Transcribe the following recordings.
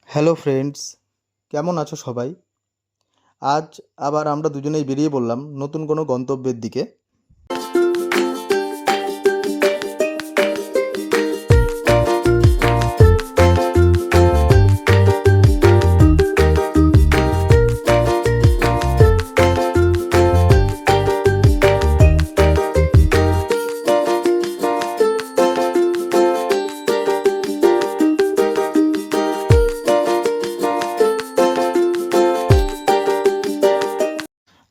Hello friends, কেমন আছো সবাই? আজ আবার আমরা দুজনেই বেরিয়ে পড়লাম নতুন কোনো গন্তব্যের দিকে।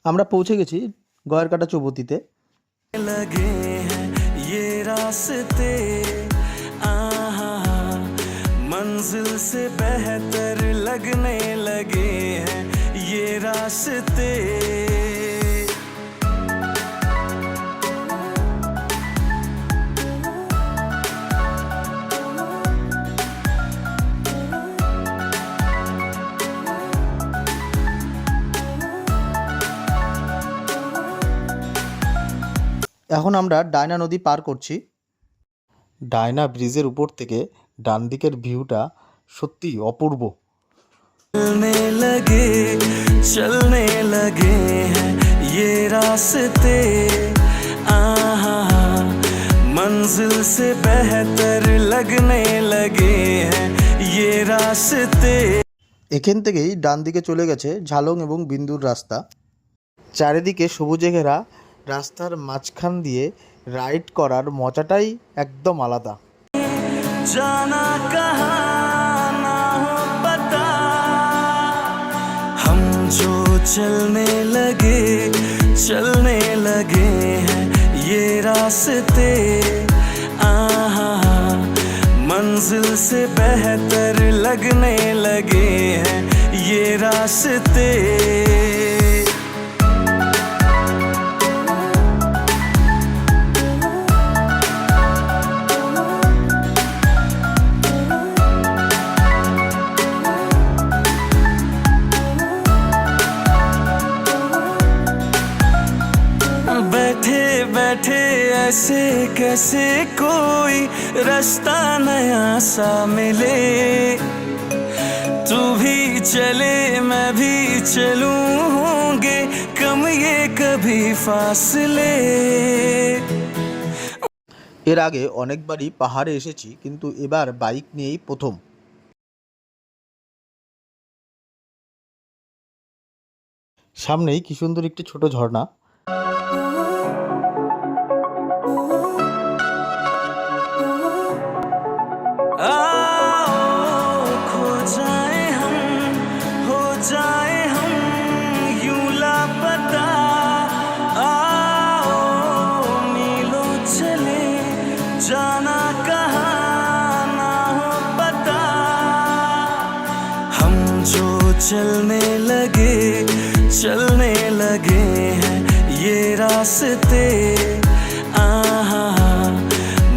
আমরা পৌঁছে গেছি গয়েরকাটা চৌপতিতে। लगे हैं ये रास्ते मंजिल से बेहतर लगने लगे हैं ये रास्ते। এখন আমরা ডায়না নদী পার করছি। ডায়না ব্রিজের উপর থেকে ডান দিকের ভিউটা সত্যি অপূর্ব। चलने लगे हैं ये रास्ते मंजिल से बेहतर लगने लगे हैं ये रास्ते। এখান থেকেই ডান দিকে চলে গেছে ঝালং এবং বিন্দুর রাস্তা। চারিদিকে সবুজে ঘেরা রাস্তার মাঝখান দিয়ে রাইড করার মজাটাই একদম আলাদা। जाना कहाँ ना हो पता हम जो चलने लगे हैं ये रास्ते मंजिल से बेहतर लगने लगे हैं ये रास्ते। बैठे बैठे ऐसे कैसे कोई रास्ता नया सा मिले तू भी चले मैं भी चलूं होंगे कम ये कभी फासले। এর আগে অনেকবারই পাহাড়ে এসেছি, কিন্তু এবার বাইক নিয়েই প্রথম। সামনেই কি সুন্দর একটি ছোট ঝর্ণা। खो जाए हम हो जाए हम यूं लापता मीलों चले जाना कहाँ ना हो पता हम जो चलने लगे हैं ये रास्ते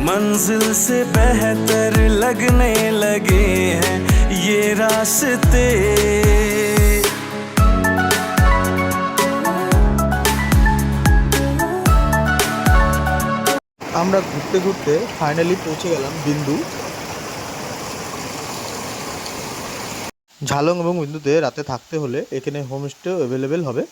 मंजिल से बेहतर लगने लगे हैं ये रास्ते। আমরা ঘুরতে ঘুরতে ফাইনালি পৌঁছে গেলাম বিন্দু। ঝালং এবং বিন্দুতে রাতে থাকতে হলে এখানে হোমস্টেও অ্যাভেলেবেল হবে।